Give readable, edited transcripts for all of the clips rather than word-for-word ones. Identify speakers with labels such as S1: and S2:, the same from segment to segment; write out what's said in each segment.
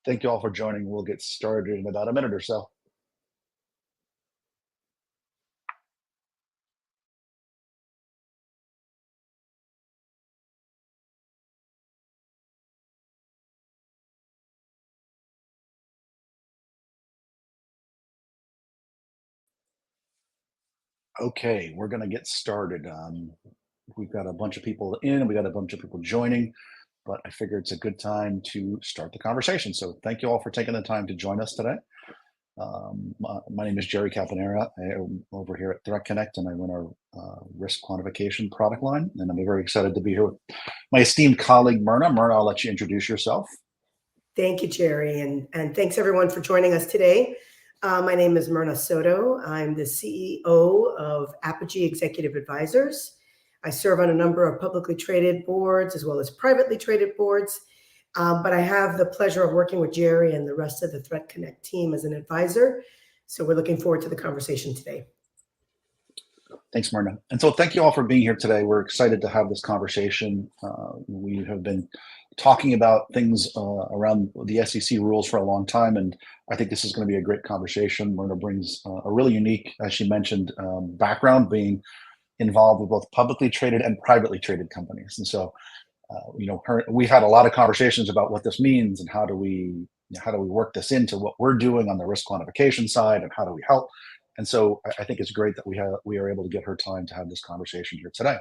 S1: Thank you all for joining. We'll get started in about a minute or so. Okay, we're going to get started. We've got a bunch of people in, we got a bunch of people joining, but I figure it's a good time to start the conversation. So thank you all for taking the time to join us today. My name is Jerry Caponera. I'm over here at Threat Connect, and I run our risk quantification product line. And I'm very excited to be here with my esteemed colleague, Myrna. Myrna, I'll let you introduce yourself.
S2: Thank you, Jerry, and thanks everyone for joining us today. My name is Myrna Soto. I'm the CEO of Apogee Executive Advisors. I serve on a number of publicly traded boards as well as privately traded boards, but I have the pleasure of working with Jerry and the rest of the Threat Connect team as an advisor. So we're looking forward to the conversation today.
S1: Thanks, Myrna. And so thank you all for being here today. We're excited to have this conversation. We have been talking about things around the SEC rules for a long time, and I think this is going to be a great conversation. Myrna brings a really unique, as she mentioned, background, being involved with both publicly traded and privately traded companies. And so, we've had a lot of conversations about what this means and how do we work this into what we're doing on the risk quantification side, and how do we help. And so I think it's great that we are able to get her time to have this conversation here today.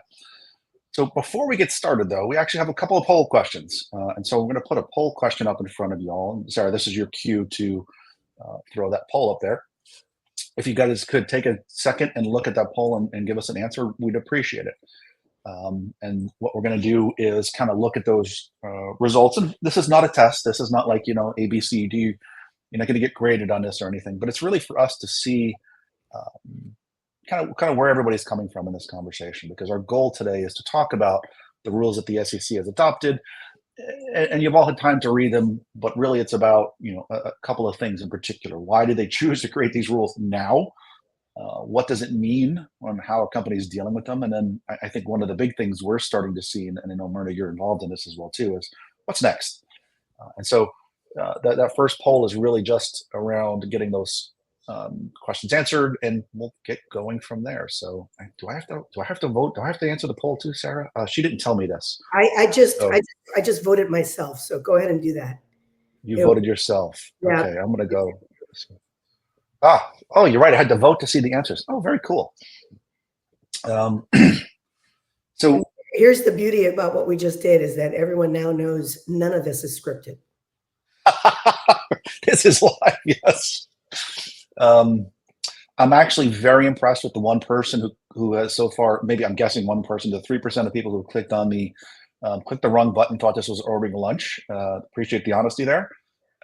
S1: So before we get started, though, we actually have a couple of poll questions. And so we're going to put a poll question up in front of you all. Sarah, this is your cue to throw that poll up there. If you guys could take a second and look at that poll and give us an answer, we'd appreciate it. And what we're going to do is kind of look at those results. And this is not a test. This is not like, ABC. You're not going to get graded on this or anything. But it's really for us to see kind of where everybody's coming from in this conversation, because our goal today is to talk about the rules that the SEC has adopted, and you've all had time to read them, but really it's about a couple of things in particular. Why did they choose to create these rules now? What does it mean on how a company is dealing with them? And then I think one of the big things we're starting to see, and I know, Myrna, you're involved in this as well too, is what's next. And so that first poll is really just around getting those questions answered, and we'll get going from there. So do I have to vote? Do I have to answer the poll too, Sarah? She didn't tell me this.
S2: I just voted myself. So go ahead and do that.
S1: You voted yourself.
S2: Yeah.
S1: Okay, I'm going to go. Oh, you're right. I had to vote to see the answers. Oh, very cool. So
S2: here's the beauty about what we just did, is that everyone now knows none of this is scripted.
S1: This is live, yes. I'm actually very impressed with the one person who has so far, maybe I'm guessing one person, the 3% of people who clicked the wrong button, thought this was ordering lunch. Appreciate the honesty there.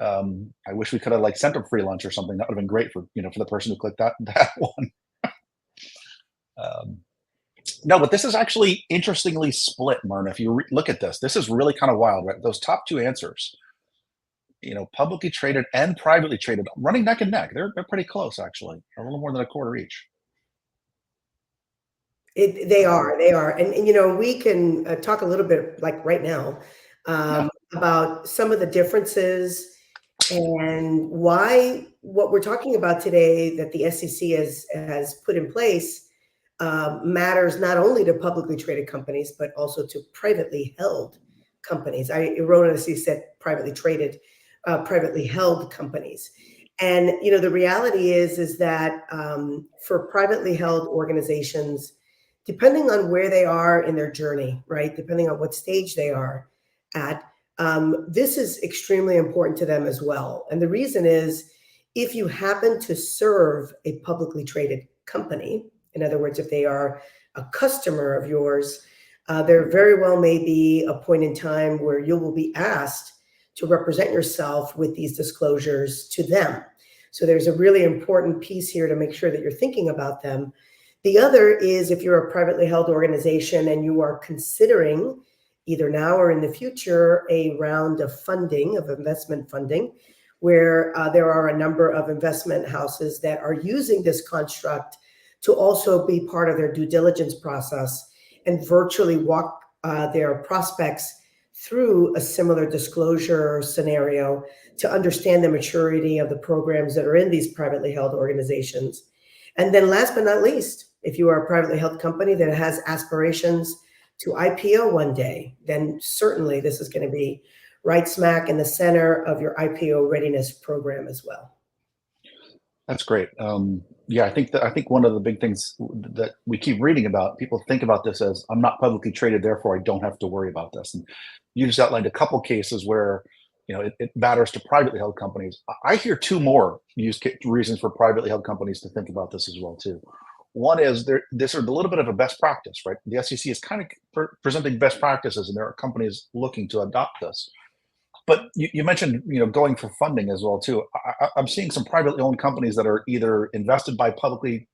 S1: I wish we could have sent them free lunch or something. That would have been great for the person who clicked that one. No, but this is actually interestingly split, Myrna. If you look at this is really kind of wild, right? Those top two answers, publicly traded and privately traded, running neck and neck. They're pretty close, actually, a little more than a quarter each.
S2: They are. And we can talk a little bit, like right now, about some of the differences and why what we're talking about today that the SEC has put in place matters not only to publicly traded companies, but also to privately held companies. I erroneously said privately traded, privately held companies. And, the reality is that for privately held organizations, depending on where they are in their journey, right, depending on what stage they are at, this is extremely important to them as well. And the reason is, if you happen to serve a publicly traded company, in other words, if they are a customer of yours, there very well may be a point in time where you will be asked to represent yourself with these disclosures to them. So there's a really important piece here to make sure that you're thinking about them. The other is, if you're a privately held organization and you are considering, either now or in the future, a round of funding, of investment funding, where there are a number of investment houses that are using this construct to also be part of their due diligence process and virtually walk their prospects through a similar disclosure scenario to understand the maturity of the programs that are in these privately held organizations. And then last but not least, if you are a privately held company that has aspirations to IPO one day, then certainly this is going to be right smack in the center of your IPO readiness program as well.
S1: That's great. Yeah, I think one of the big things that we keep reading about, people think about this as I'm not publicly traded, therefore I don't have to worry about this. And you just outlined a couple cases where it matters to privately held companies. I hear two more reasons for privately held companies to think about this as well too. One is this is a little bit of a best practice, right? The SEC is kind of presenting best practices, and there are companies looking to adopt this. But you mentioned, going for funding as well too. I'm seeing some privately owned companies that are either invested by public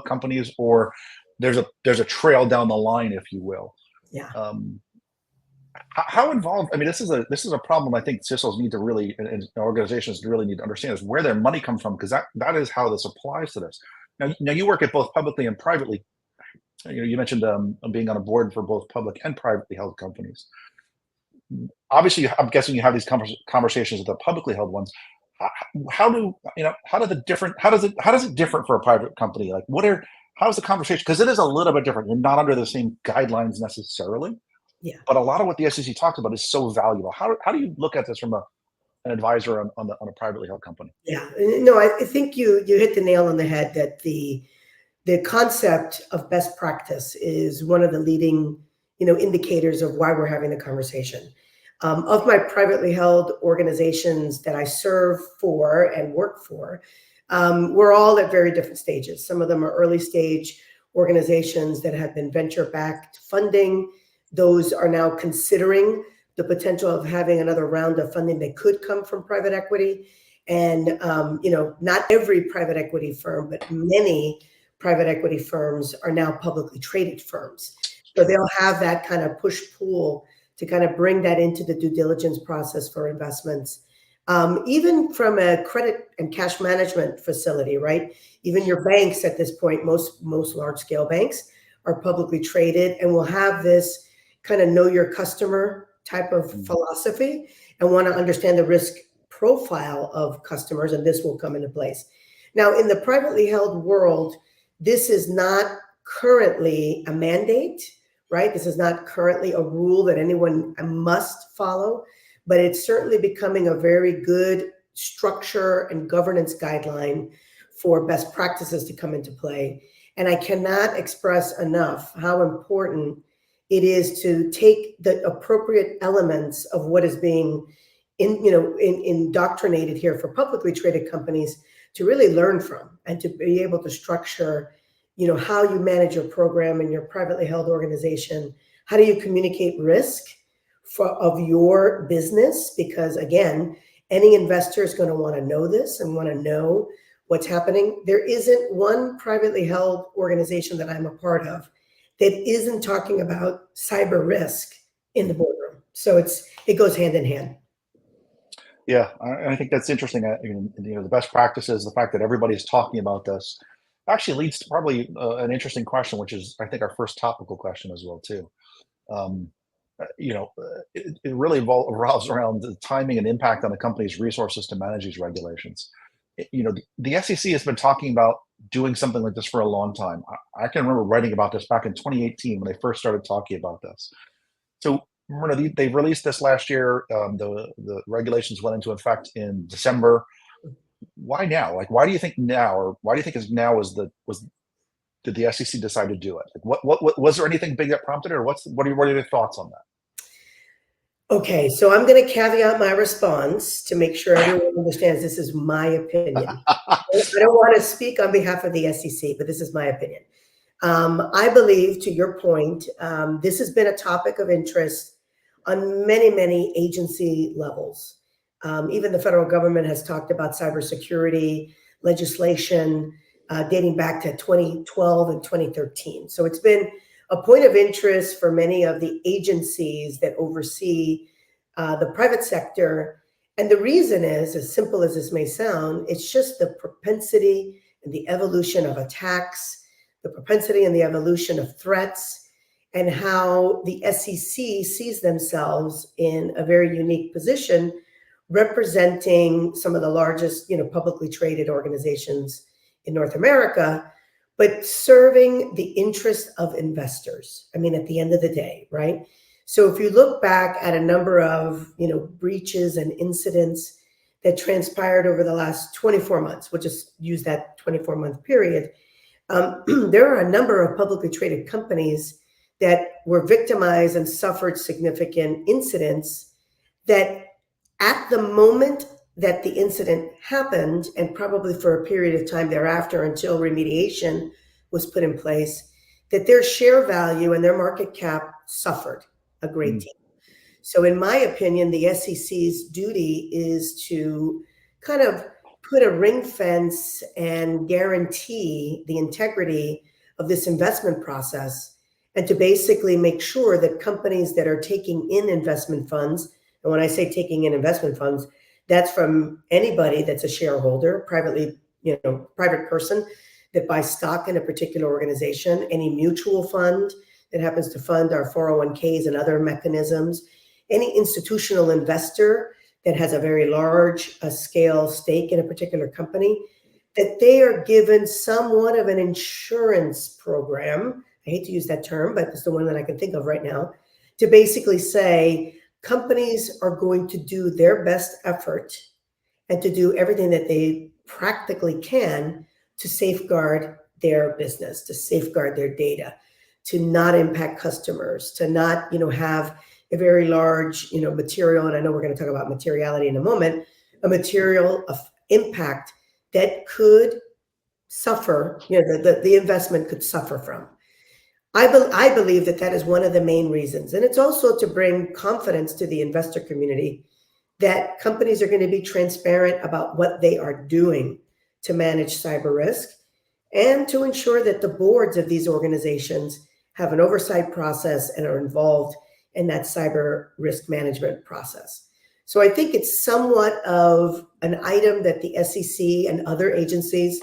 S1: companies, or there's a trail down the line, if you will.
S2: Yeah.
S1: How involved? I mean, this is a problem. I think CISOs need to really, and organizations really need to understand, is where their money comes from, because that is how this applies to this. Now you work at both publicly and privately. You mentioned being on a board for both public and privately held companies. Obviously, I'm guessing you have these conversations with the publicly held ones. How does it different for a private company? Like, how's the conversation? Because it is a little bit different. You're not under the same guidelines necessarily.
S2: Yeah.
S1: But a lot of what the SEC talks about is so valuable. How do you look at this from an advisor on a privately held company?
S2: Yeah. No, I think you hit the nail on the head that the concept of best practice is one of the leading indicators of why we're having the conversation. Of my privately held organizations that I serve for and work for, we're all at very different stages. Some of them are early stage organizations that have been venture-backed funding. Those are now considering the potential of having another round of funding that could come from private equity. And, not every private equity firm, but many private equity firms are now publicly traded firms. So they'll have that kind of push-pull to kind of bring that into the due diligence process for investments. Even from a credit and cash management facility, right? Even your banks at this point, most large-scale banks are publicly traded and will have this kind of know your customer type of philosophy and want to understand the risk profile of customers, and this will come into place. Now, in the privately held world, this is not currently a mandate, right? This is not currently a rule that anyone must follow, but it's certainly becoming a very good structure and governance guideline for best practices to come into play. And I cannot express enough how important it is to take the appropriate elements of what is being indoctrinated here for publicly traded companies to really learn from, and to be able to structure how you manage your program in your privately held organization. How do you communicate risk of your business? Because again, any investor is going to want to know this and want to know what's happening. There isn't one privately held organization that I'm a part of that isn't talking about cyber risk in the boardroom. So it goes hand in hand.
S1: Yeah, I think that's interesting. The best practices, the fact that everybody's talking about this, actually leads to probably an interesting question, which is, I think, our first topical question as well too. It really revolves around the timing and impact on the company's resources to manage these regulations. The SEC has been talking about doing something like this for a long time. I can remember writing about this back in 2018 when they first started talking about this. So remember, they released this last year. The regulations went into effect in December. Why now? Like, why do you think now, or why do you think did the SEC decide to do it? Like, what was there anything big that prompted it, or what are your thoughts on that?
S2: Okay, so I'm going to caveat my response to make sure everyone understands this is my opinion. I don't want to speak on behalf of the SEC, but this is my opinion. I believe, to your point, this has been a topic of interest on many, many agency levels. Even the federal government has talked about cybersecurity legislation dating back to 2012 and 2013. So it's been a point of interest for many of the agencies that oversee the private sector. And the reason is, as simple as this may sound, it's just the propensity and the evolution of attacks, the propensity and the evolution of threats, and how the SEC sees themselves in a very unique position representing some of the largest, publicly traded organizations in North America, but serving the interest of investors. I mean, at the end of the day, right? So if you look back at a number of, breaches and incidents that transpired over the last 24 months, we'll just use that 24-month period. There are a number of publicly traded companies that were victimized and suffered significant incidents that at the moment that the incident happened, and probably for a period of time thereafter until remediation was put in place, that their share value and their market cap suffered a great deal. So in my opinion, the SEC's duty is to kind of put a ring fence and guarantee the integrity of this investment process, and to basically make sure that companies that are taking in investment funds, and when I say taking in investment funds, that's from anybody that's a shareholder, private person that buys stock in a particular organization, any mutual fund that happens to fund our 401ks and other mechanisms, any institutional investor that has a very large scale stake in a particular company, that they are given somewhat of an insurance program. I hate to use that term, but it's the one that I can think of right now, to basically say companies are going to do their best effort and to do everything that they practically can to safeguard their business, to safeguard their data, to not impact customers, to not, have a very large, material, and I know we're going to talk about materiality in a moment, a material of impact that could suffer, the investment could suffer from. I believe that is one of the main reasons. And it's also to bring confidence to the investor community that companies are going to be transparent about what they are doing to manage cyber risk, and to ensure that the boards of these organizations have an oversight process and are involved in that cyber risk management process. So I think it's somewhat of an item that the SEC and other agencies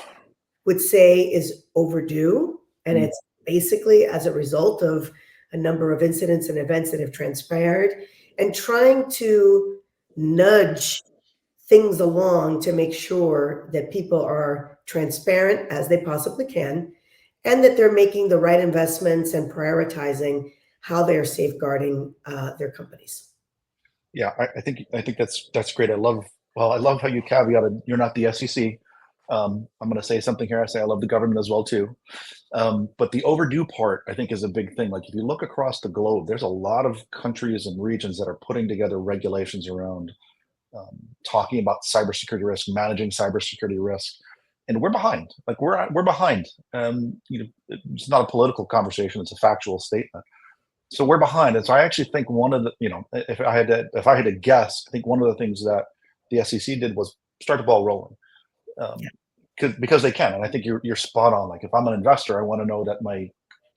S2: would say is overdue. And it's basically as a result of a number of incidents and events that have transpired, and trying to nudge things along to make sure that people are transparent as they possibly can, and that they're making the right investments and prioritizing how they are safeguarding their companies.
S1: Yeah, I think that's great. I love how you caveated you're not the SEC. I'm going to say something here. I love the government as well too. But the overdue part, I think, is a big thing. Like if you look across the globe, there's a lot of countries and regions that are putting together regulations around talking about cybersecurity risk, managing cybersecurity risk, and we're behind. Like we're behind. It's not a political conversation; it's a factual statement. So we're behind, and so I actually think one of the, if I had to guess, I think one of the things that the SEC did was start the ball rolling, because they can. And I think you're spot on. Like if I'm an investor, I want to know that my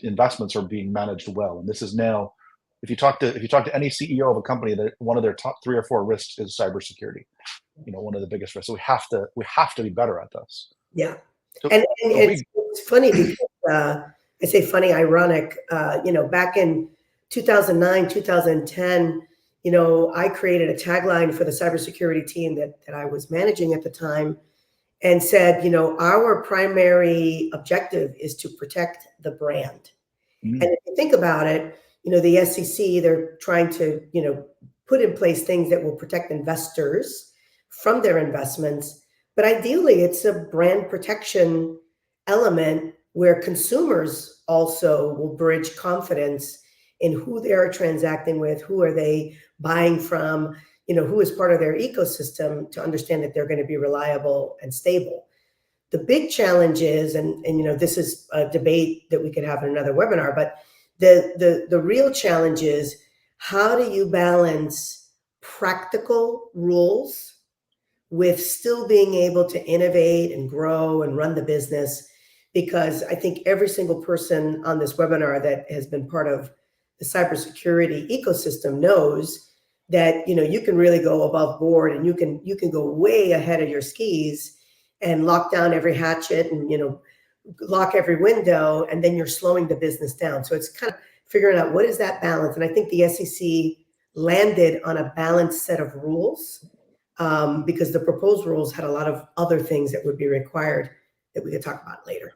S1: investments are being managed well. And this is now, if you talk to any CEO of a company, that one of their top 3 or 4 risks is cybersecurity. One of the biggest risks. So we have to be better at this.
S2: Yeah, so, and it's funny because I say funny, ironic. Back in 2009, 2010, I created a tagline for the cybersecurity team that I was managing at the time, and said, our primary objective is to protect the brand. And if you think about it, the SEC, they're trying to, put in place things that will protect investors from their investments. But ideally, it's a brand protection element where consumers also will bridge confidence in who they are transacting with, who are they buying from, who is part of their ecosystem, to understand that they're going to be reliable and stable. The big challenge is, and this is a debate that we could have in another webinar, but the real challenge is, how do you balance practical rules with still being able to innovate and grow and run the business? Because I think every single person on this webinar that has been part of the cybersecurity ecosystem knows that you can really go above board, and you can go way ahead of your skis and lock down every hatchet and lock every window, and then you're slowing the business down. So it's kind of figuring out what is that balance. And I think the SEC landed on a balanced set of rules because the proposed rules had a lot of other things that would be required that we could talk about later.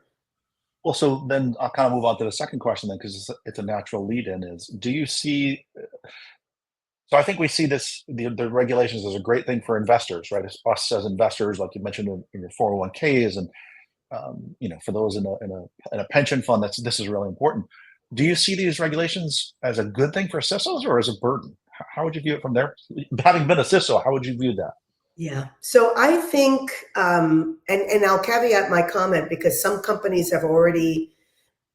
S1: Well, so then I'll kind of move on to the second question then, because it's a natural lead in is, do you see, so I think we see this, the regulations as a great thing for investors, right? As us as investors, like you mentioned in your 401ks and, for those in a pension fund, this is really important. Do you see these regulations as a good thing for CISOs or as a burden? How would you view it from there? Having been a CISO, how would you view that?
S2: Yeah. So I think, and I'll caveat my comment because some companies have already,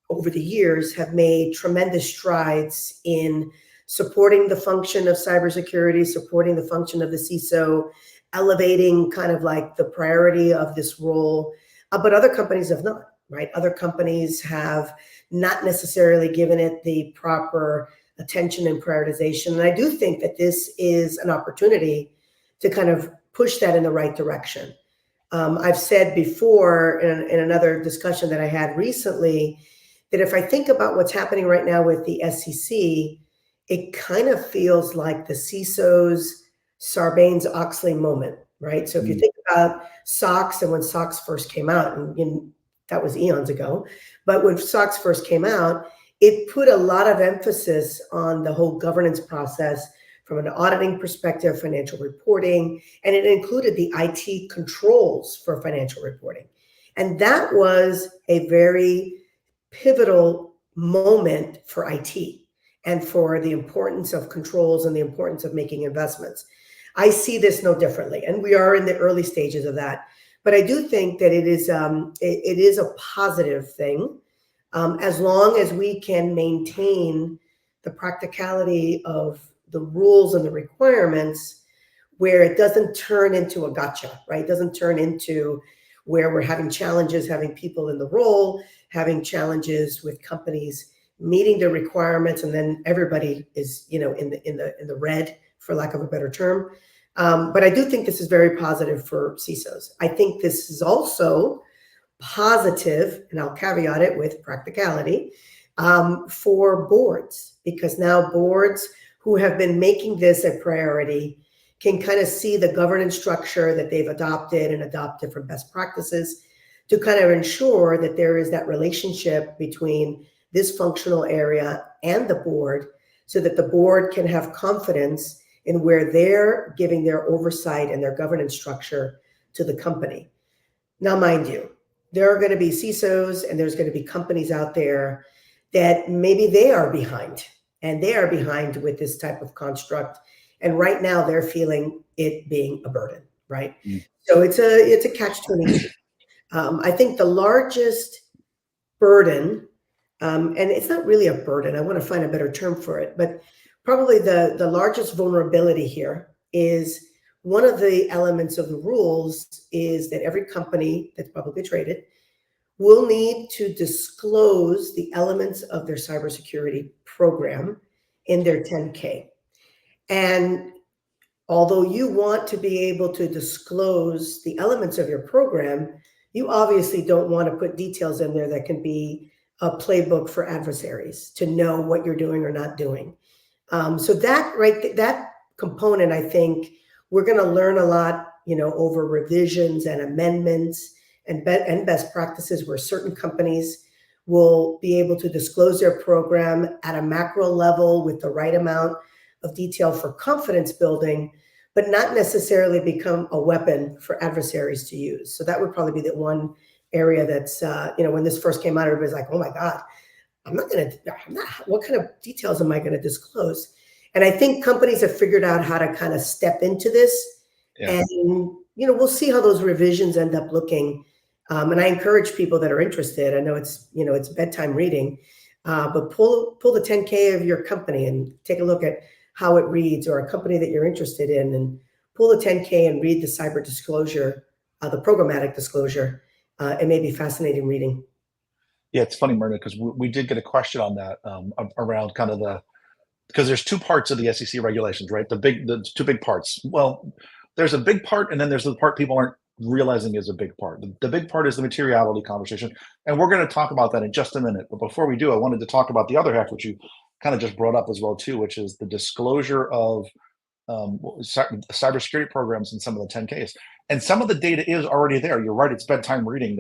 S2: over the years, have made tremendous strides in supporting the function of cybersecurity, supporting the function of the CISO, elevating kind of like the priority of this role. But other companies have not, right? Other companies have not necessarily given it the proper attention and prioritization. And I do think that this is an opportunity to kind of push that in the right direction. I've said before in another discussion that I had recently that if I think about what's happening right now with the SEC, it kind of feels like the CISO's Sarbanes-Oxley moment, right? So if you
S1: Mm.
S2: think about SOX and when SOX first came out, and that was eons ago, but when SOX first came out, it put a lot of emphasis on the whole governance process from an auditing perspective, financial reporting, and it included the IT controls for financial reporting. And that was a very pivotal moment for IT and for the importance of controls and the importance of making investments. I see this no differently, and we are in the early stages of that. But I do think that it is a positive thing as long as we can maintain the practicality of the rules and the requirements where it doesn't turn into a gotcha, right? It doesn't turn into where we're having challenges, having people in the role, having challenges with companies meeting the requirements, and then everybody is, in the red, for lack of a better term. But I do think this is very positive for CISOs. I think this is also positive, and I'll caveat it with practicality, for boards, because now boards who have been making this a priority can kind of see the governance structure that they've adopted and adopt different best practices to kind of ensure that there is that relationship between this functional area and the board so that the board can have confidence in where they're giving their oversight and their governance structure to the company. Now, mind you, there are going to be CISOs and there's going to be companies out there that maybe they are behind and they are behind with this type of construct. And right now they're feeling it being a burden, right?
S1: Mm.
S2: So it's a catch-22. I think the largest burden, and it's not really a burden, I want to find a better term for it, but probably the largest vulnerability here is one of the elements of the rules is that every company that's publicly traded will need to disclose the elements of their cybersecurity program in their 10K. And although you want to be able to disclose the elements of your program, you obviously don't want to put details in there that can be a playbook for adversaries to know what you're doing or not doing. So that component, I think we're going to learn a lot, over revisions and amendments and best practices where certain companies will be able to disclose their program at a macro level with the right amount of detail for confidence building, but not necessarily become a weapon for adversaries to use. So that would probably be the one area that's, when this first came out, everybody's like, oh my God, what kind of details am I going to disclose? And I think companies have figured out how to kind of step into this.
S1: Yeah.
S2: And, we'll see how those revisions end up looking. And I encourage people that are interested. I know it's bedtime reading, but pull the 10K of your company and take a look at how it reads, or a company that you're interested in, and pull the 10K and read the cyber disclosure, the programmatic disclosure. It may be fascinating reading.
S1: Yeah, it's funny, Myrna, because we did get a question on that around kind of because there's two parts of the SEC regulations, right? The two big parts. Well, there's a big part, and then there's the part people aren't realizing is a big part. The big part is the materiality conversation, and we're going to talk about that in just a minute. But before we do, I wanted to talk about the other half, which you kind of just brought up as well too, which is the disclosure of cybersecurity programs in some of the 10Ks. And some of the data is already there. You're right, it's bedtime reading.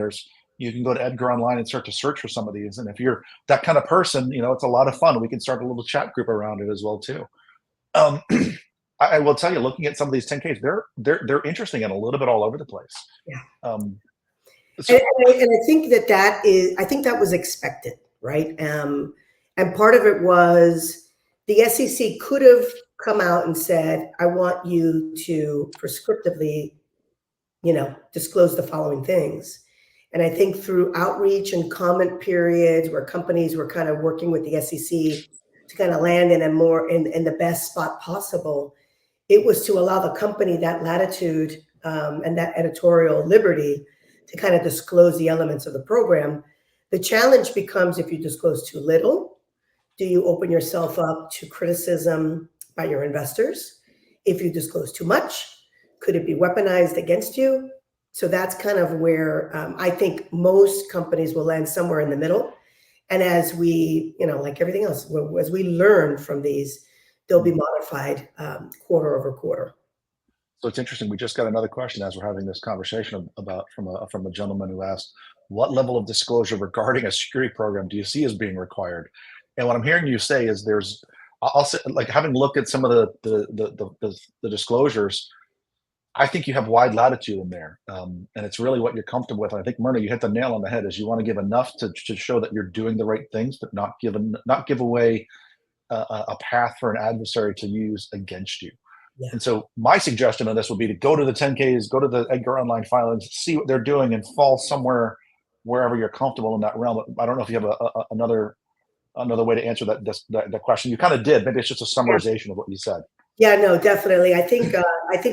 S1: You can go to Edgar Online and start to search for some of these. And if you're that kind of person, it's a lot of fun. We can start a little chat group around it as well too. Um, I will tell you, looking at some of these 10Ks, they're interesting and a little bit all over the place.
S2: Yeah.
S1: So,
S2: and I think I think that was expected, right? And part of it was the SEC could have come out and said, I want you to prescriptively, disclose the following things. And I think through outreach and comment periods where companies were kind of working with the SEC to kind of land in the best spot possible, it was to allow the company that latitude and that editorial liberty to kind of disclose the elements of the program. The challenge becomes if you disclose too little, do you open yourself up to criticism by your investors? If you disclose too much, could it be weaponized against you? So that's kind of where I think most companies will land somewhere in the middle. And as we, like everything else, as we learn from these, they'll be modified quarter over quarter.
S1: So it's interesting. We just got another question as we're having this conversation from a gentleman who asked, "What level of disclosure regarding a security program do you see as being required?" And what I'm hearing you say is I'll say, like, having looked at some of the disclosures, I think you have wide latitude in there, and it's really what you're comfortable with. And I think, Myrna, you hit the nail on the head. Is you want to give enough to show that you're doing the right things, but not give away a path for an adversary to use against you.
S2: Yeah.
S1: And so my suggestion on this would be to go to the 10Ks, go to the Edgar Online filings, see what they're doing, and fall somewhere wherever you're comfortable in that realm. But I don't know if you have another way to answer that question. You kind of did. Maybe it's just a summarization of what you said.
S2: Yeah, no, definitely. I think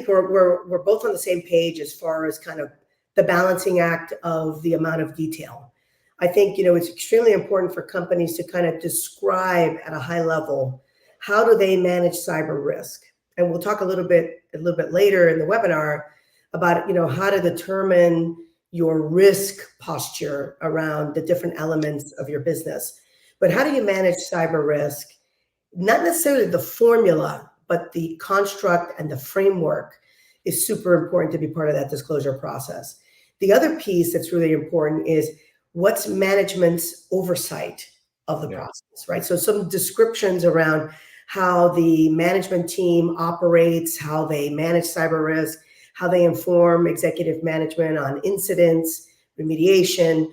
S2: we're both on the same page as far as kind of the balancing act of the amount of detail. I think it's extremely important for companies to kind of describe at a high level how do they manage cyber risk. And we'll talk a little bit later in the webinar about how to determine your risk posture around the different elements of your business. But how do you manage cyber risk? Not necessarily the formula, but the construct and the framework is super important to be part of that disclosure process. The other piece that's really important is what's management's oversight of the process, right? So some descriptions around how the management team operates, how they manage cyber risk, how they inform executive management on incidents, remediation.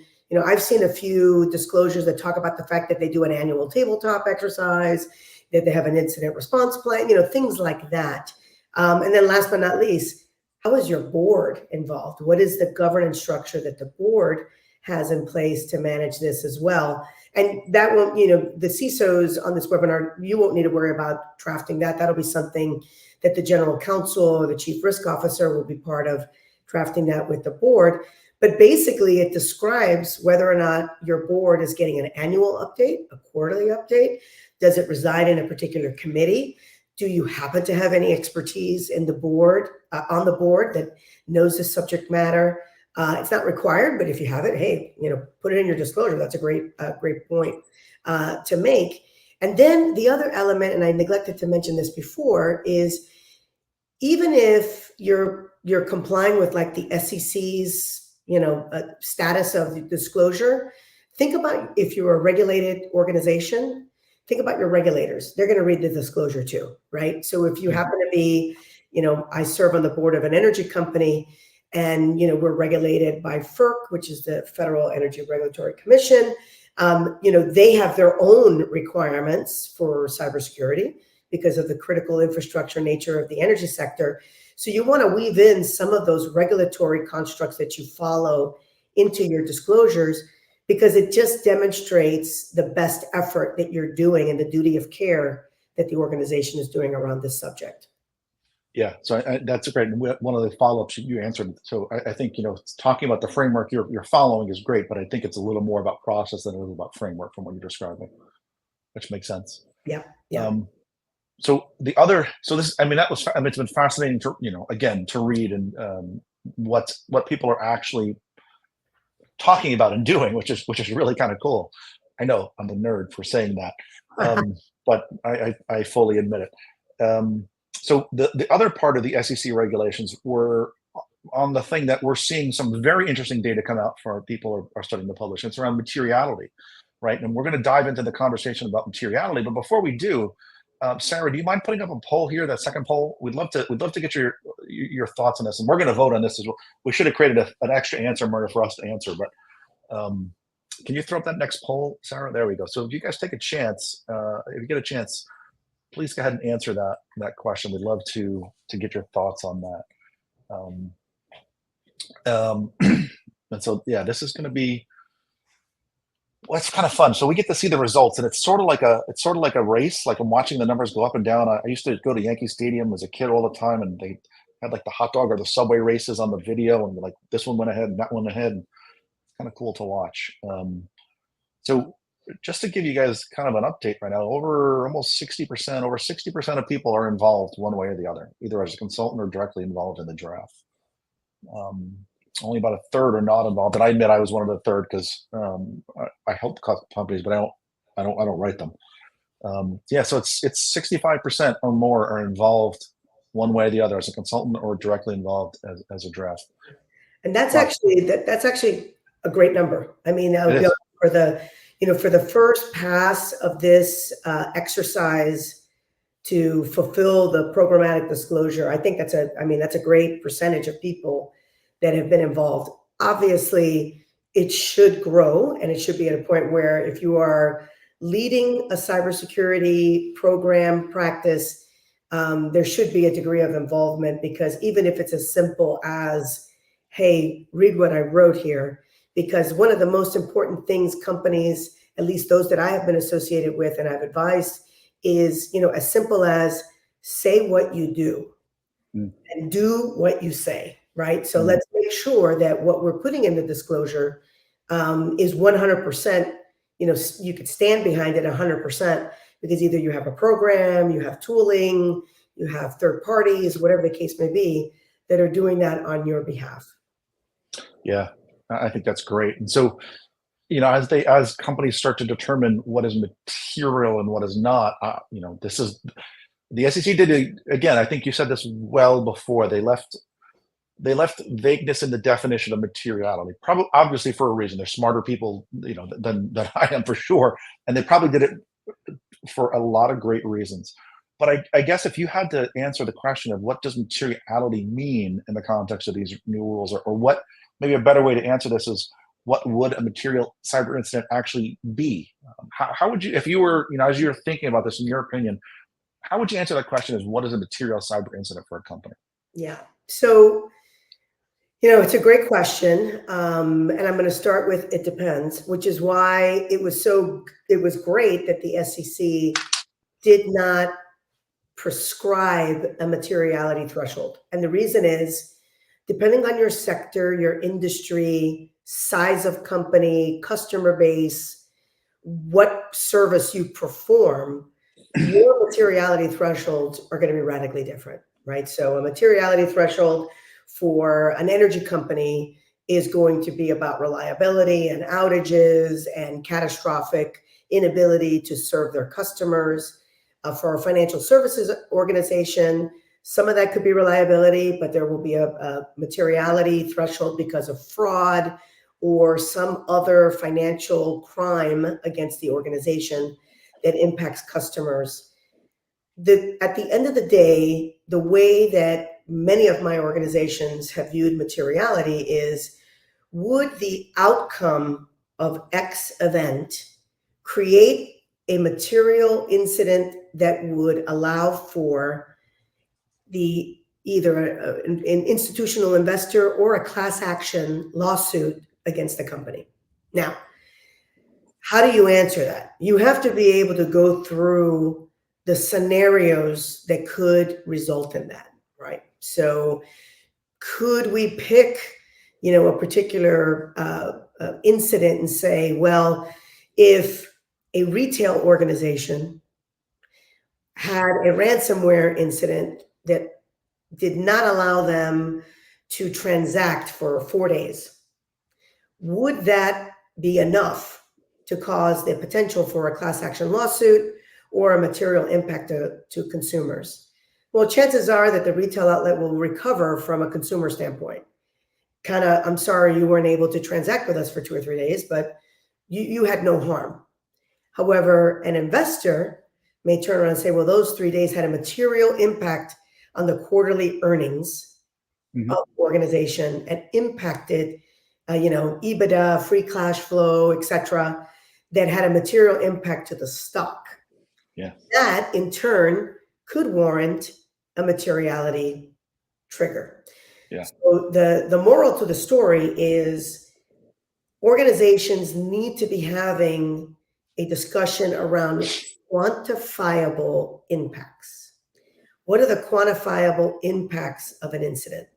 S2: I've seen a few disclosures that talk about the fact that they do an annual tabletop exercise, that they have an incident response plan, things like that. And then last but not least, how is your board involved? What is the governance structure that the board has in place to manage this as well? And that won't, the CISOs on this webinar, you won't need to worry about drafting that. That'll be something that the general counsel or the chief risk officer will be part of drafting that with the board. But basically, it describes whether or not your board is getting an annual update, a quarterly update. Does it reside in a particular committee? Do you happen to have any expertise in the board, on the board that knows the subject matter? It's not required, but if you have it, hey, put it in your disclosure. That's a great point to make. And then the other element, and I neglected to mention this before, is even if you're complying with like the SEC's status of the disclosure, think about if you're a regulated organization. Think about your regulators. They're going to read the disclosure too, right? So if you happen to be, I serve on the board of an energy company, and we're regulated by FERC, which is the Federal Energy Regulatory Commission. They have their own requirements for cybersecurity because of the critical infrastructure nature of the energy sector. So you want to weave in some of those regulatory constructs that you follow into your disclosures, because it just demonstrates the best effort that you're doing and the duty of care that the organization is doing around this subject.
S1: Yeah, so that's great. One of the follow-ups you answered. So I think talking about the framework you're following is great, but I think it's a little more about process than it is about framework from what you're describing, which makes sense.
S2: Yeah, yeah.
S1: It's been fascinating to again to read and what people are actually talking about and doing, which is really kind of cool. I know I'm a nerd for saying that, but I fully admit it. So the other part of the SEC regulations were on the thing that we're seeing some very interesting data come out for people are starting to publish. It's around materiality, right? And we're going to dive into the conversation about materiality. But before we do, Sarah, do you mind putting up a poll here? That second poll. We'd love to get your thoughts on this, and we're going to vote on this as well. We should have created an extra answer, Murder, for us to answer. But can you throw up that next poll, Sarah? There we go. So if you guys take a chance, if you get a chance, please go ahead and answer that question. We'd love to get your thoughts on that. And so, yeah, this is going to be, well, it's kind of fun. So we get to see the results, and it's sort of like a race. Like I'm watching the numbers go up and down. I used to go to Yankee Stadium as a kid all the time, and they had like the hot dog or the subway races on the video, and like this one went ahead and that one ahead. It's kind of cool to watch. So just to give you guys kind of an update right now, over 60% of people are involved one way or the other, either as a consultant or directly involved in the draft. Only about a third are not involved, and I admit I was one of the third because I help companies, but I don't write them. Yeah, so it's 65% or more are involved one way or the other as a consultant or directly involved as a draft.
S2: And that's actually a great number. I mean, for the first pass of this exercise to fulfill the programmatic disclosure, I think that's a great percentage of people that have been involved. Obviously, it should grow, and it should be at a point where if you are leading a cybersecurity program practice, there should be a degree of involvement, because even if it's as simple as, hey, read what I wrote here, because one of the most important things companies, at least those that I have been associated with and I've advised, is, as simple as say what you do and do what you say, right? So let's make sure that what we're putting in the disclosure is 100%, you could stand behind it 100%, because either you have a program, you have tooling, you have third parties, whatever the case may be, that are doing that on your behalf.
S1: Yeah, I think that's great. And so, as companies start to determine what is material and what is not, this is the SEC did it again. I think you said this well before. They left vagueness in the definition of materiality, probably obviously for a reason. They're smarter people, than I am, for sure, and they probably did it for a lot of great reasons. But I guess if you had to answer the question of what does materiality mean in the context of these new rules, or what, maybe a better way to answer this is, what would a material cyber incident actually be? How would you, if you were, as you're thinking about this, in your opinion, how would you answer that question? Is what is a material cyber incident for a company?
S2: Yeah. So, it's a great question. And I'm going to start with it depends, which is why it was great that the SEC did not prescribe a materiality threshold. And the reason is, depending on your sector, your industry, size of company, customer base, what service you perform, your materiality thresholds are going to be radically different, right? So a materiality threshold for an energy company is going to be about reliability and outages and catastrophic inability to serve their customers. For a financial services organization, some of that could be reliability, but there will be a materiality threshold because of fraud or some other financial crime against the organization that impacts customers. At the end of the day, the way that many of my organizations have viewed materiality is, would the outcome of X event create a material incident that would allow for either an institutional investor or a class action lawsuit against the company? Now, how do you answer that? You have to be able to go through the scenarios that could result in that, right? So could we pick, a particular incident and say, well, if a retail organization had a ransomware incident that did not allow them to transact for 4 days, would that be enough to cause the potential for a class action lawsuit or a material impact to consumers? Well, chances are that the retail outlet will recover from a consumer standpoint. Kind of, I'm sorry you weren't able to transact with us for 2 or 3 days, but you had no harm. However, an investor may turn around and say, well, those 3 days had a material impact on the quarterly earnings
S1: Mhm.
S2: of the organization and impacted, EBITDA, free cash flow, et cetera, that had a material impact to the stock.
S1: Yeah.
S2: That in turn could warrant a materiality trigger.
S1: Yeah.
S2: So the moral to the story is organizations need to be having a discussion around quantifiable impacts. What are the quantifiable impacts of an incident?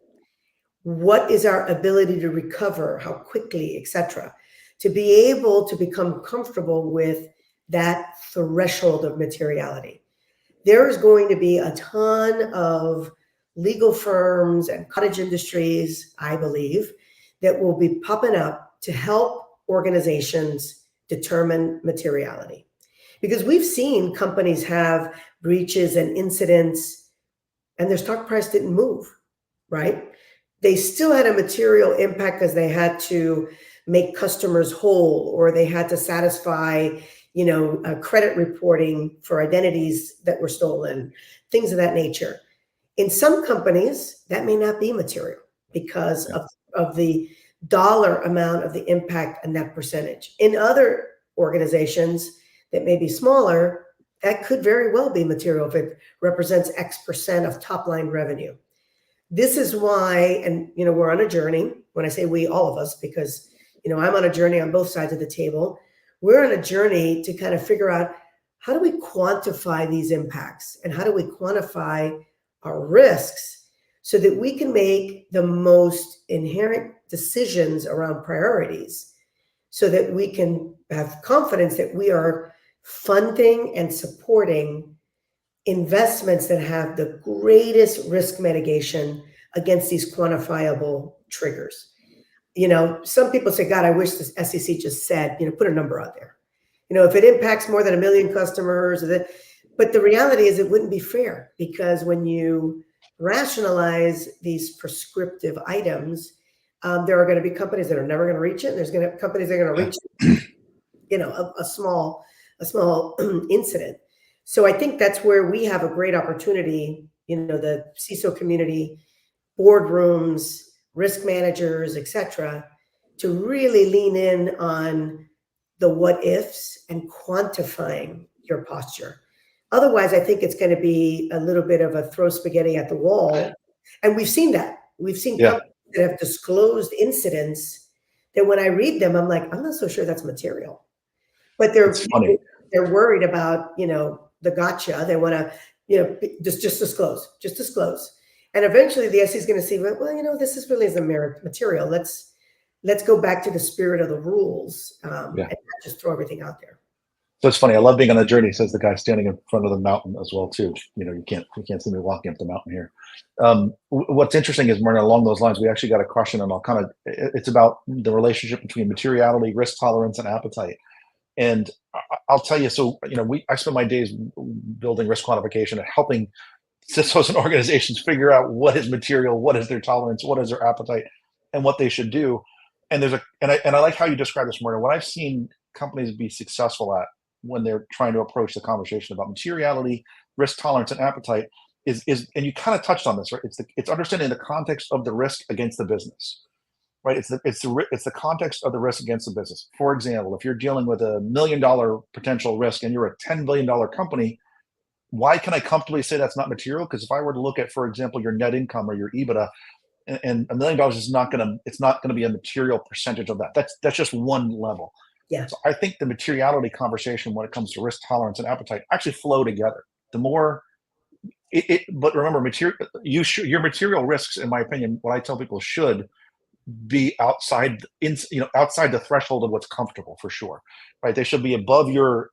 S2: What is our ability to recover, how quickly, etc., to be able to become comfortable with that threshold of materiality? There is going to be a ton of legal firms and cottage industries, I believe, that will be popping up to help organizations determine materiality. Because we've seen companies have breaches and incidents and their stock price didn't move, right? They still had a material impact because they had to make customers whole or they had to satisfy credit reporting for identities that were stolen, things of that nature. In some companies, that may not be material because
S1: Yeah.
S2: of the dollar amount of the impact and that percentage. In other organizations that may be smaller, that could very well be material if it represents X% of top line revenue. This is why, and we're on a journey. When I say we, all of us, because I'm on a journey on both sides of the table. We're on a journey to kind of figure out how do we quantify these impacts and how do we quantify our risks so that we can make the most inherent decisions around priorities so that we can have confidence that we are funding and supporting investments that have the greatest risk mitigation against these quantifiable triggers. Some people say, God, I wish the SEC just said, put a number out there. If it impacts more than 1 million customers, but the reality is it wouldn't be fair you when you rationalize these prescriptive items, there are going to be companies that are never going to reach it. And there's going to be companies that are going to reach, a small incident. So I think that's where we have a great opportunity, the CISO community, boardrooms, risk managers, et cetera, to really lean in on the what ifs and quantifying your posture. Otherwise, I think it's going to be a little bit of a throw spaghetti at the wall. And we've seen that. We've seen
S1: Yeah.
S2: companies that have disclosed incidents that when I read them, I'm like, I'm not so sure that's material. But
S1: It's funny.
S2: they're worried about, the gotcha. They want to, just disclose. And eventually the SEC is going to see, well, this is really isn't material. Let's go back to the spirit of the rules and not just throw everything out there.
S1: So it's funny. I love being on the journey, says the guy standing in front of the mountain as well too. You can't see me walking up the mountain here. What's interesting is, Myrna, along those lines, we actually got a question, and it's about the relationship between materiality, risk tolerance, and appetite. And I'll tell you, so I spend my days building risk quantification and helping CISOs and organizations figure out what is material, what is their tolerance, what is their appetite, and what they should do. And I like how you describe this, Myrna. What I've seen companies be successful at when they're trying to approach the conversation about materiality, risk tolerance, and appetite is and you kind of touched on this, right? It's understanding the context of the risk against the business, right? It's the context of the risk against the business. For example, if you're dealing with $1 million potential risk and you're a $10 billion company, why can I comfortably say that's not material? Because if I were to look at, for example, your net income or your EBITDA, and $1 million is not going to be a material percentage of that. That's just one level.
S2: Yeah.
S1: So I think the materiality conversation when it comes to risk tolerance and appetite actually flow together. The more but remember, your material risks, in my opinion, what I tell people should be outside the threshold of what's comfortable, for sure, right? They should be above your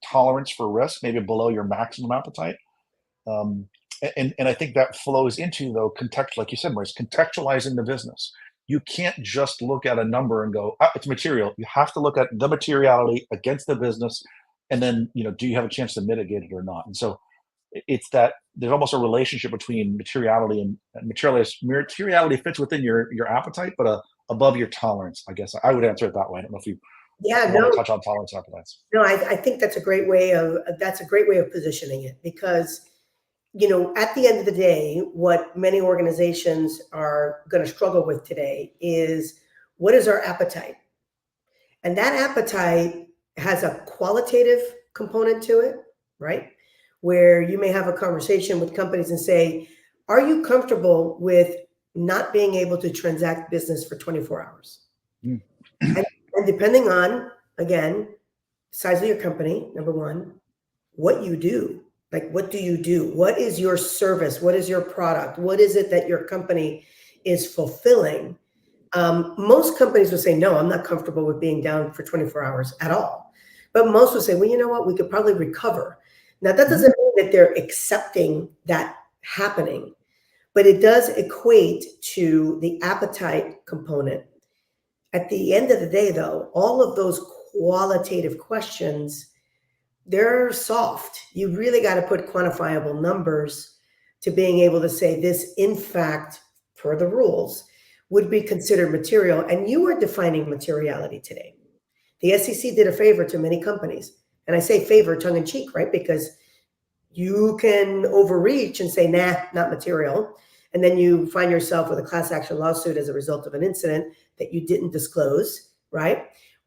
S1: tolerance for risk, maybe below your maximum appetite. And I think that flows into, though, like you said, Maurice, contextualizing the business. You can't just look at a number and go, it's material. You have to look at the materiality against the business, and then do you have a chance to mitigate it or not? And so it's that there's almost a relationship between materiality and materiality fits within your appetite, but above your tolerance. I guess I would answer it that way. I don't know if you
S2: Yeah,
S1: want to
S2: no,
S1: touch on tolerance and appetites.
S2: no, I think that's a great way of positioning it because, at the end of the day, what many organizations are going to struggle with today is what is our appetite? And that appetite has a qualitative component to it, right? Where you may have a conversation with companies and say, are you comfortable with not being able to transact business for 24 hours?
S1: Mm.
S2: And depending on, again, size of your company, number one, what you do. Like, what do you do? What is your service? What is your product? What is it that your company is fulfilling? Most companies would say, no, I'm not comfortable with being down for 24 hours at all. But most would say, well, you know what? We could probably recover. Now, that doesn't mean that they're accepting that happening, but it does equate to the appetite component. At the end of the day, though, all of those qualitative questions, they're soft. You really got to put quantifiable numbers to being able to say this, in fact, per the rules, would be considered material. And you are defining materiality today. The SEC did a favor to many companies. And I say favor tongue in cheek, right? Because you can overreach and say, nah, not material. And then you find yourself with a class action lawsuit as a result of an incident that you didn't disclose, right?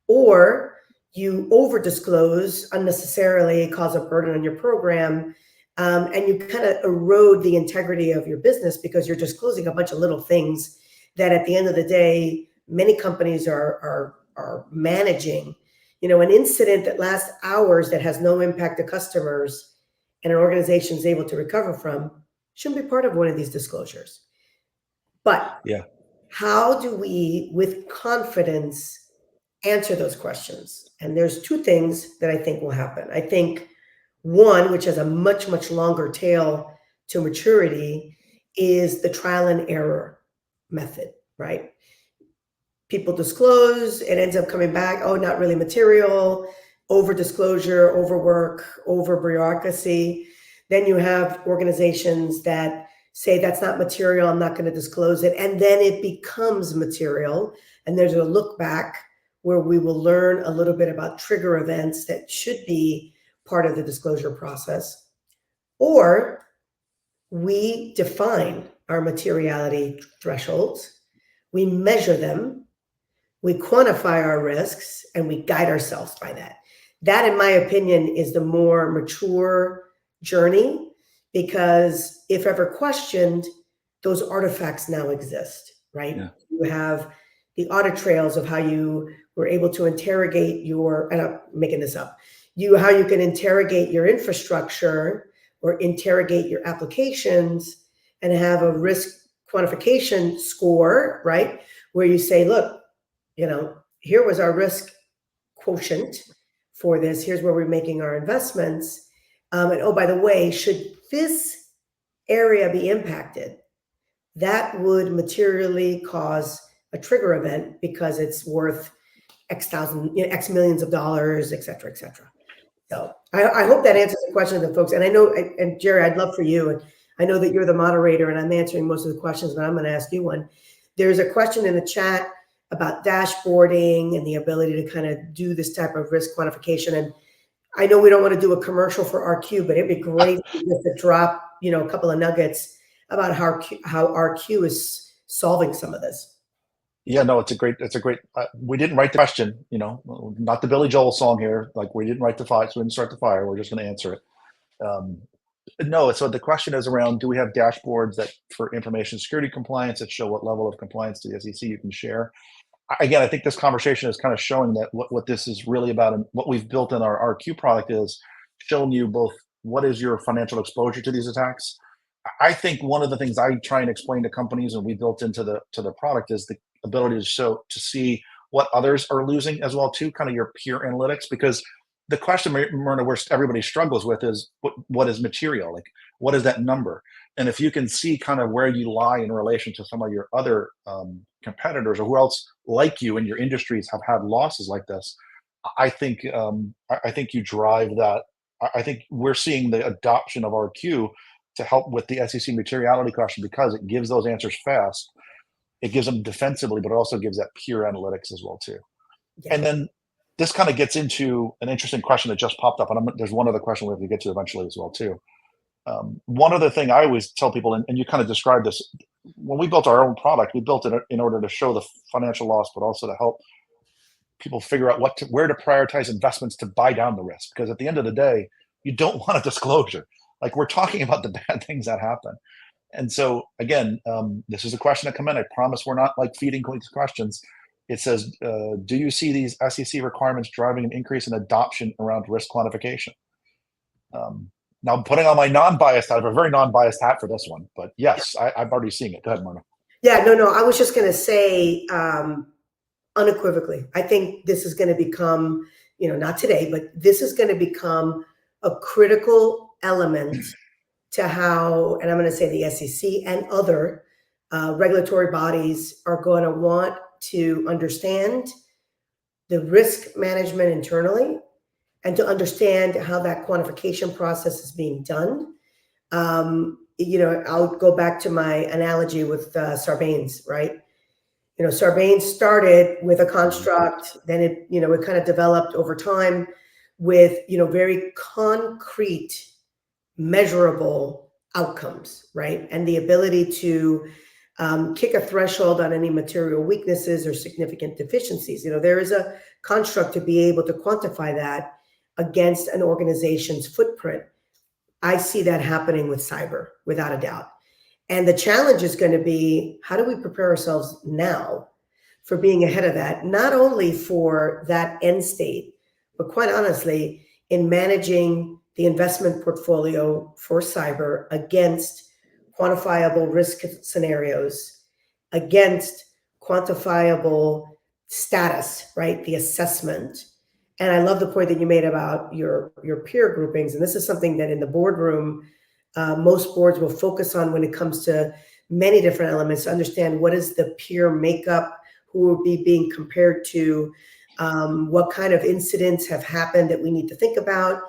S2: Or you over disclose unnecessarily, cause a burden on your program, and you kind of erode the integrity of your business because you're disclosing a bunch of little things that at the end of the day, many companies are managing. An incident that lasts hours that has no impact to customers and an organization is able to recover from shouldn't be part of one of these disclosures. But
S1: Yeah.
S2: how do we, with confidence, answer those questions? And there's two things that I think will happen. I think one, which has a much, much longer tail to maturity, is the trial and error method, right? People disclose, it ends up coming back, oh, not really material, over disclosure, overwork, over bureaucracy. Then you have organizations that say that's not material, I'm not going to disclose it. And then it becomes material. And there's a look back where we will learn a little bit about trigger events that should be part of the disclosure process. Or we define our materiality thresholds, we measure them, we quantify our risks, and we guide ourselves by that. That, in my opinion, is the more mature journey, because if ever questioned, those artifacts now exist, right?
S1: Yeah.
S2: You have the audit trails of how you were able to interrogate and I'm making this up, how you can interrogate your infrastructure or interrogate your applications and have a risk quantification score, right? Where you say, look, here was our risk quotient for this. Here's where we're making our investments. And oh, by the way, should this area be impacted, that would materially cause a trigger event because it's worth X thousand, X millions of dollars, et cetera, et cetera. So I hope that answers the question of the folks. And I know, and Jerry, I'd love for you, and I know that you're the moderator and I'm answering most of the questions, but I'm going to ask you one. There's a question in the chat about dashboarding and the ability to kind of do this type of risk quantification. And I know we don't want to do a commercial for RQ, but it'd be great just to drop, a couple of nuggets about how RQ is solving some of this.
S1: Yeah, no, it's a great, we didn't write the question, not the Billy Joel song here. Like, we didn't write the fire, so we didn't start the fire. We're just going to answer it. No, so the question is around, do we have dashboards that for information security compliance that show what level of compliance to the SEC you can share? Again, I think this conversation is kind of showing that what this is really about, and what we've built in our RQ product is showing you both what is your financial exposure to these attacks. I think one of the things I try and explain to companies, and we built into the product, is the ability to see what others are losing as well too, kind of your peer analytics. Because the question, Myrna, where everybody struggles with is what is material? Like, what is that number? And if you can see kind of where you lie in relation to some of your other competitors or who else like you in your industries have had losses like this, I think you drive that I think we're seeing the adoption of RQ to help with the SEC materiality question because it gives those answers fast. It gives them defensively, but it also gives that pure analytics as well too.
S2: Yeah.
S1: And then this kind of gets into an interesting question that just popped up, and there's one other question we have to get to eventually as well too. One other thing I always tell people, and you kind of described this, when we built our own product, we built it in order to show the financial loss, but also to help people figure out where to prioritize investments to buy down the risk. Because at the end of the day, you don't want a disclosure. Like we're talking about the bad things that happen. And so again, this is a question that come in. I promise we're not like feeding these questions. It says, do you see these SEC requirements driving an increase in adoption around risk quantification? Now I'm putting on my non-biased hat. I have a very non-biased hat for this one, but yes, I'm already seeing it. Go ahead, Myrna.
S2: Yeah, no, I was just going to say unequivocally, I think this is going to become, not today, but this is going to become a critical element to how, and I'm going to say the SEC and other regulatory bodies are going to want to understand the risk management internally and to understand how that quantification process is being done. I'll go back to my analogy with Sarbanes, right? Sarbanes started with a construct, then it kind of developed over time with, very concrete, measurable outcomes, right? And the ability to kick a threshold on any material weaknesses or significant deficiencies. There is a construct to be able to quantify that against an organization's footprint. I see that happening with cyber, without a doubt. And the challenge is going to be, how do we prepare ourselves now for being ahead of that? Not only for that end state, but quite honestly, in managing the investment portfolio for cyber against quantifiable risk scenarios, against quantifiable status, right? The assessment. And I love the point that you made about your peer groupings. And this is something that in the boardroom, most boards will focus on when it comes to many different elements to understand what is the peer makeup, who will be being compared to, what kind of incidents have happened that we need to think about.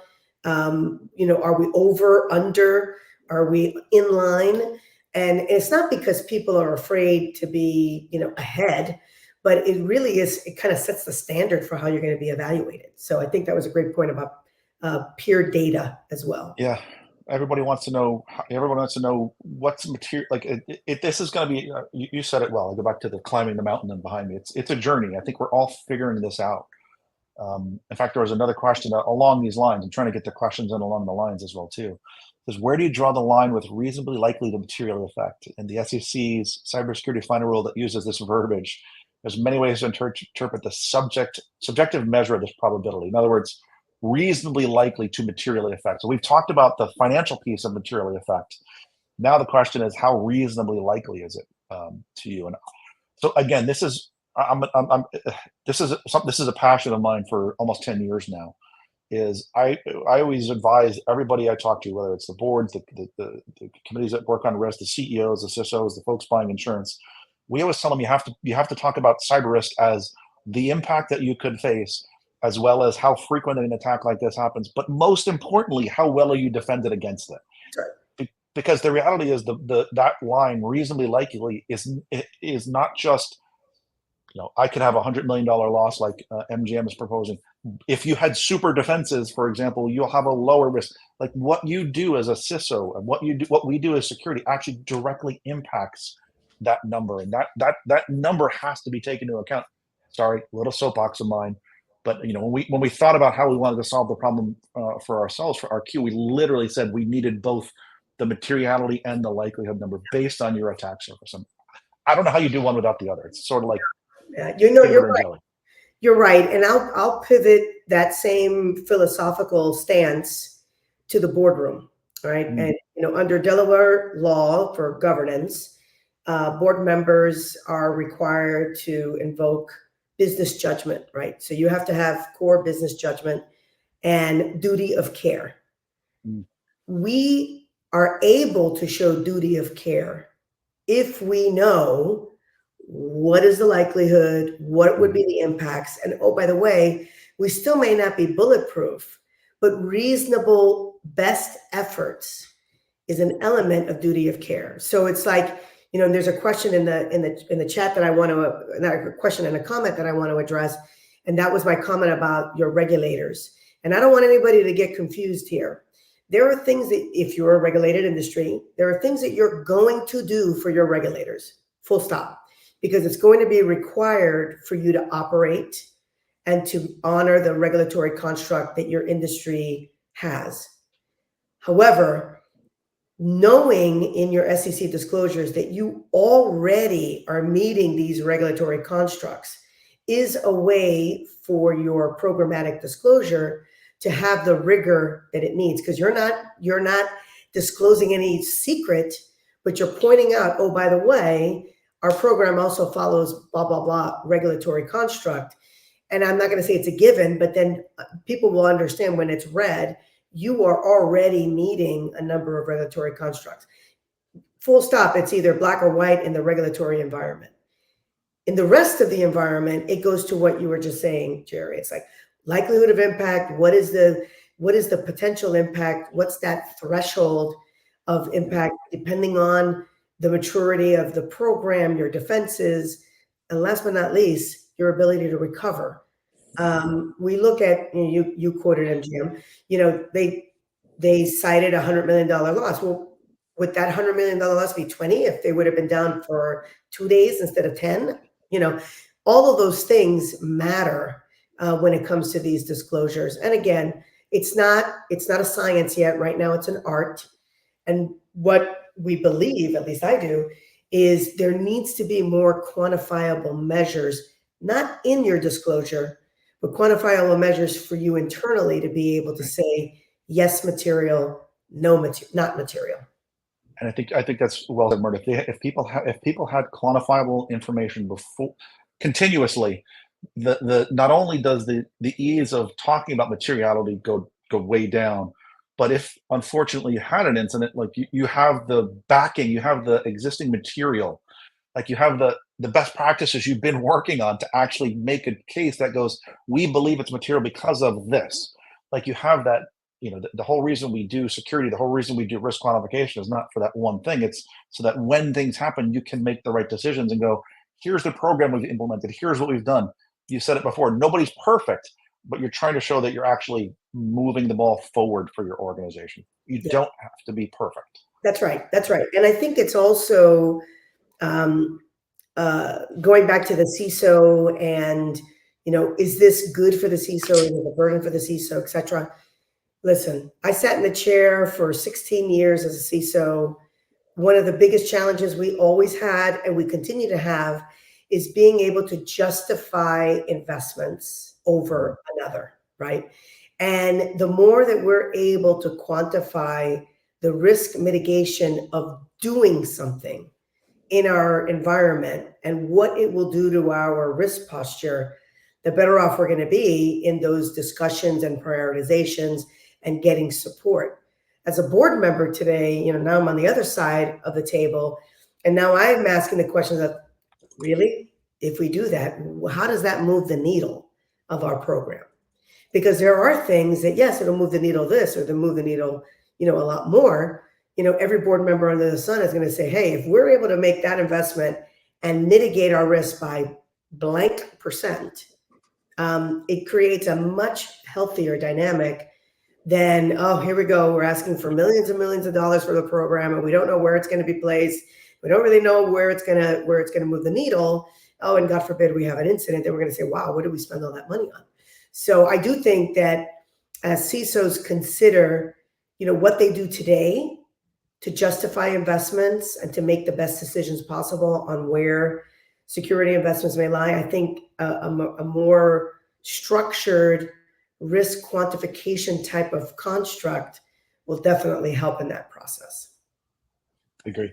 S2: Are we over, under, are we in line? And it's not because people are afraid to be, ahead, but it really is, it kind of sets the standard for how you're going to be evaluated. So I think that was a great point about peer data as well.
S1: Yeah. Everybody wants to know. Everyone wants to know what's material. Like this is going to be. You said it well. I go back to the climbing the mountain and behind me. It's a journey. I think we're all figuring this out. In fact, there was another question along these lines. I'm trying to get the questions in along the lines as well too. Is where do you draw the line with reasonably likely to materially affect? In the SEC's cybersecurity final rule that uses this verbiage, there's many ways to interpret the subjective measure of this probability. In other words, reasonably likely to materially affect. So we've talked about the financial piece of materially affect. Now the question is, how reasonably likely is it to you? And so again, this is this is a passion of mine for almost 10 years now. Is I always advise everybody I talk to, whether it's the boards, the committees that work on risk, the CEOs, the CISOs, the folks buying insurance. We always tell them you have to talk about cyber risk as the impact that you could face, as well as how frequent an attack like this happens, but most importantly, how well are you defended against it?
S2: Right.
S1: Because the reality is that line reasonably likely is not just, I could have $100 million loss like MGM is proposing. If you had super defenses, for example, you'll have a lower risk. Like what you do as a CISO and what we do as security actually directly impacts that number, and that number has to be taken into account. Sorry, little soapbox of mine. But when we thought about how we wanted to solve the problem for ourselves for RQ, we literally said we needed both the materiality and the likelihood number based on your attack surface. And I don't know how you do one without the other. It's sort of like
S2: you're right. Jelly. You're right, and I'll pivot that same philosophical stance to the boardroom. Right, and under Delaware law for governance, board members are required to invoke business judgment, right? So you have to have core business judgment and duty of care. We are able to show duty of care if we know what is the likelihood, what would be the impacts. And oh, by the way, we still may not be bulletproof, but reasonable best efforts is an element of duty of care. So it's like, there's a question in the chat that I want to, not a question and a comment that I want to address, and that was my comment about your regulators. And I don't want anybody to get confused here. There are things that, if you're a regulated industry, there are things that you're going to do for your regulators, full stop, because it's going to be required for you to operate and to honor the regulatory construct that your industry has. However, knowing in your SEC disclosures that you already are meeting these regulatory constructs is a way for your programmatic disclosure to have the rigor that it needs, because you're not disclosing any secret, but you're pointing out, oh, by the way, our program also follows blah, blah, blah regulatory construct. And I'm not going to say it's a given, but then people will understand when it's read, you are already meeting a number of regulatory constructs. Full stop. It's either black or white in the regulatory environment. In the rest of the environment, it goes to what you were just saying, Jerry. It's like likelihood of impact. What is the potential impact? What's that threshold of impact, depending on the maturity of the program, your defenses, and last but not least, your ability to recover. We look at, you quoted MGM, they cited $100 million loss. Well, would that $100 million loss be 20 if they would have been down for 2 days instead of 10? All of those things matter when it comes to these disclosures. And again, it's not a science yet. Right now, it's an art. And what we believe, at least I do, is there needs to be more quantifiable measures, not in your disclosure, but quantifiable measures for you internally to be able to say, yes, material, no, not material.
S1: And I think that's well said, Mert. If people had quantifiable information before continuously, the not only does the ease of talking about materiality go way down, but if unfortunately you had an incident, like you have the backing, you have the existing material, like you have the best practices you've been working on to actually make a case that goes, we believe it's material because of this. Like you have that, the whole reason we do security, the whole reason we do risk quantification is not for that one thing. It's so that when things happen, you can make the right decisions and go, here's the program we've implemented. Here's what we've done. You said it before, nobody's perfect, but you're trying to show that you're actually moving the ball forward for your organization. You don't have to be perfect.
S2: That's right. That's right. And I think it's also going back to the CISO and, is this good for the CISO? Is it a burden for the CISO, et cetera? Listen, I sat in the chair for 16 years as a CISO. One of the biggest challenges we always had, and we continue to have, is being able to justify investments over another, right? And the more that we're able to quantify the risk mitigation of doing something in our environment and what it will do to our risk posture, the better off we're going to be in those discussions and prioritizations and getting support. As a board member today, now I'm on the other side of the table, and now I'm asking the questions of, really, if we do that, how does that move the needle of our program? Because there are things that, yes, it'll move the needle this or it'll move the needle, a lot more. Every board member under the sun is going to say, hey, if we're able to make that investment and mitigate our risk by blank percent, it creates a much healthier dynamic than, oh, here we go, we're asking for millions and millions of dollars for the program, and we don't know where it's going to be placed. We don't really know where it's going to move the needle. Oh, and God forbid we have an incident, then we're going to say, wow, what did we spend all that money on? So I do think that as CISOs consider, what they do today to justify investments and to make the best decisions possible on where security investments may lie, I think a more structured risk quantification type of construct will definitely help in that process.
S1: I agree.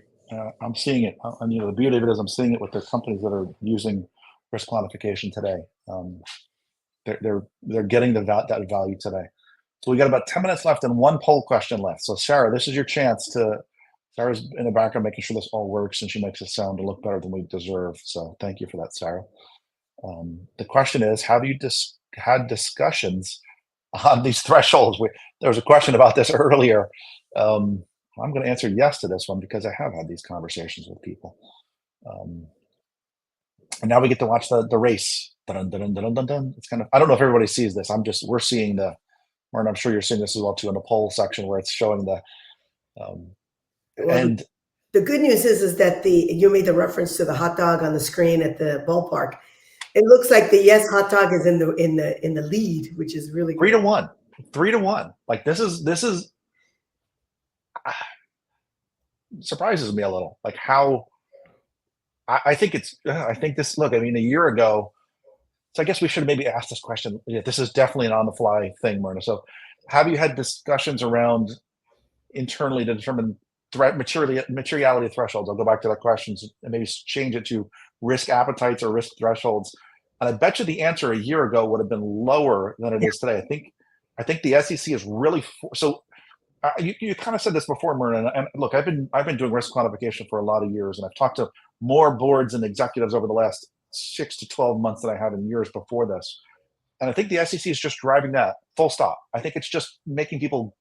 S1: I'm seeing it. And the beauty of it is I'm seeing it with the companies that are using risk quantification today. They're getting that value today. So we got about 10 minutes left and one poll question left. So Sarah, this is your chance to. Sarah's in the background making sure this all works, and she makes it sound to look better than we deserve. So thank you for that, Sarah. The question is, have you had discussions on these thresholds. There was a question about this earlier. I'm going to answer yes to this one because I have had these conversations with people. And now we get to watch the race. Dun, dun, dun, dun, dun, dun. It's kind of, I don't know if everybody sees this. We're seeing and I'm sure you're seeing this as well too in the poll section where it's showing
S2: Well,
S1: and
S2: the good news is that you made the reference to the hot dog on the screen at the ballpark. It looks like the yes hot dog is in the lead, which is really great.
S1: 3-1, 3-1. Like this is surprises me a little. Like how I think this. Look, I mean, a year ago. So I guess we should maybe ask this question. Yeah, this is definitely an on the fly thing, Myrna. So, have you had discussions around internally to determine materiality thresholds? I'll go back to that question and maybe change it to risk appetites or risk thresholds. And I bet you the answer a year ago would have been lower than it is today. I think the SEC is really so. You kind of said this before, Myrna. And look, I've been doing risk quantification for a lot of years, and I've talked to more boards and executives over the last 6 to 12 months than I have in years before this. And I think the SEC is just driving that full stop. I think it's just making people.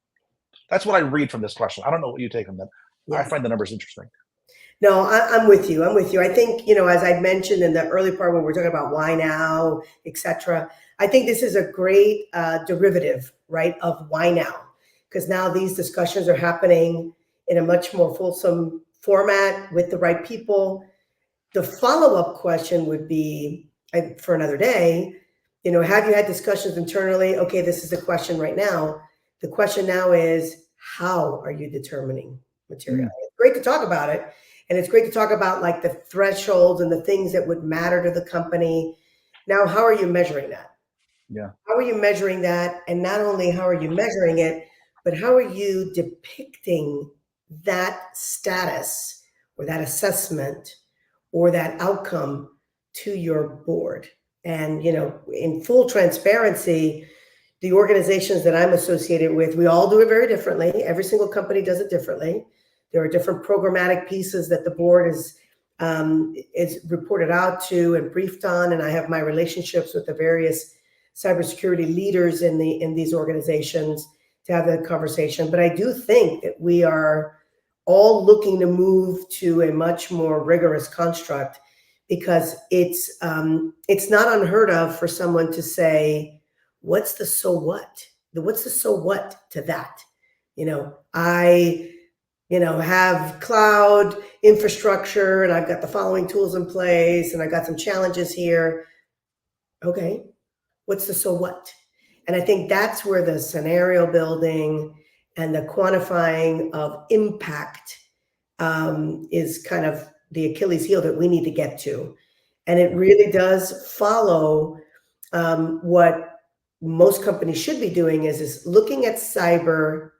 S1: That's what I read from this question. I don't know what you take from that. Yeah. I find the numbers interesting.
S2: No, I'm with you. I'm with you. I think, as I mentioned in the early part when we're talking about why now, et cetera, I think this is a great derivative, right, of why now. Because now these discussions are happening in a much more fulsome format with the right people. The follow-up question would be, for another day, have you had discussions internally? Okay, this is the question right now. The question now is, how are you determining materiality? It's great to talk about it. And it's great to talk about like the thresholds and the things that would matter to the company. Now, how are you measuring that?
S1: Yeah.
S2: How are you measuring that? And not only how are you measuring it, but how are you depicting that status or that assessment or that outcome to your board? And, in full transparency, the organizations that I'm associated with, we all do it very differently. Every single company does it differently. There are different programmatic pieces that the board is reported out to and briefed on. And I have my relationships with the various cybersecurity leaders in these organizations to have that conversation. But I do think that we are all looking to move to a much more rigorous construct because it's not unheard of for someone to say, what's the so what? What's the so what to that? I have cloud infrastructure and I've got the following tools in place and I've got some challenges here. Okay, what's the so what? And I think that's where the scenario building and the quantifying of impact is kind of the Achilles heel that we need to get to. And it really does follow what most companies should be doing is looking at cyber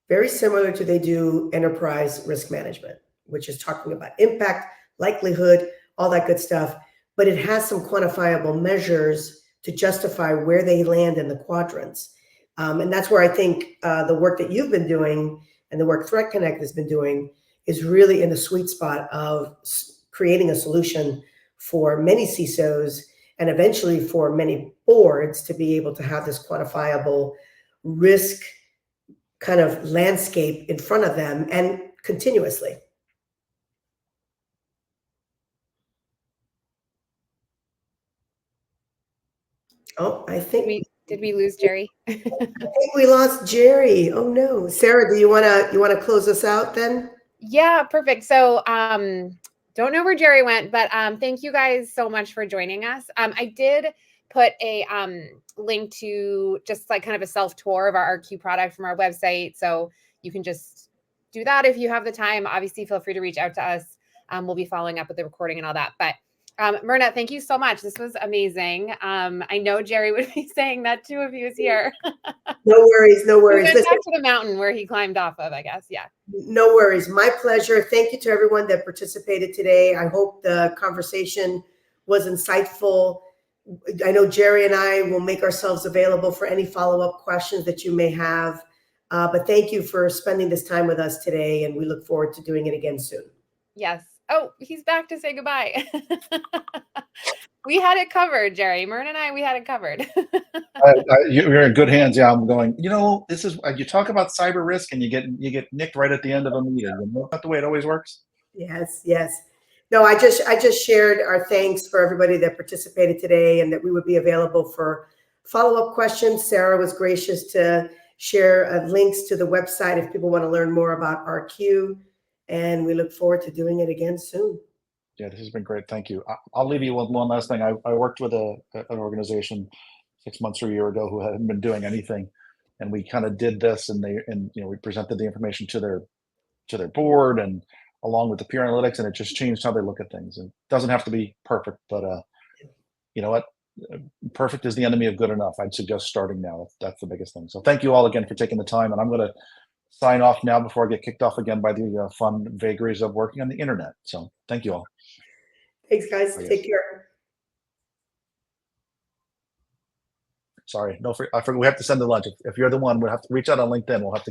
S2: very similar to they do enterprise risk management, which is talking about impact, likelihood, all that good stuff. But it has some quantifiable measures to justify where they land in the quadrants. And that's where I think the work that you've been doing and the work Threat Connect has been doing is really in the sweet spot of creating a solution for many CISOs and eventually for many boards to be able to have this quantifiable risk kind of landscape in front of them and continuously. Oh, I think
S3: did we lose Jerry?
S2: I think we lost Jerry. Oh no. Sarah, do you wanna close us out then?
S3: Yeah, perfect. So don't know where Jerry went, but thank you guys so much for joining us. I did put a link to just like kind of a self-tour of our RQ product from our website. So you can just do that if you have the time. Obviously, feel free to reach out to us. We'll be following up with the recording and all that. But Myrna, thank you so much. This was amazing. I know Jerry would be saying that too if he was here.
S2: No worries, no worries.
S3: We went back to the mountain where he climbed off of, I guess. Yeah.
S2: No worries. My pleasure. Thank you to everyone that participated today. I hope the conversation was insightful. I know Jerry and I will make ourselves available for any follow-up questions that you may have. But thank you for spending this time with us today, and we look forward to doing it again soon.
S3: Yes. Oh, he's back to say goodbye. We had it covered, Jerry. Myrna and I, we had it covered.
S1: You're in good hands. Yeah, I'm going. This is you talk about cyber risk, and you get nicked right at the end of a meeting. That's not the way it always works.
S2: Yes, yes. No, I just shared our thanks for everybody that participated today, and that we would be available for follow-up questions. Sarah was gracious to share links to the website if people want to learn more about RQ, and we look forward to doing it again soon.
S1: Yeah, this has been great. Thank you. I'll leave you with one last thing. I worked with an organization 6 months or a year ago who hadn't been doing anything, and we kind of did this, and we presented the information to their board and along with the peer analytics, and it just changed how they look at things. And it doesn't have to be perfect, but you know what? Perfect is the enemy of good enough. I'd suggest starting now. That's the biggest thing. So thank you all again for taking the time, and I'm going to sign off now before I get kicked off again by the fun vagaries of working on the internet. So thank you all.
S2: Thanks, guys. Take care.
S1: Sorry, no, I forgot. We have to send the lunch. If you're the one, we'll have to reach out on LinkedIn. We'll have to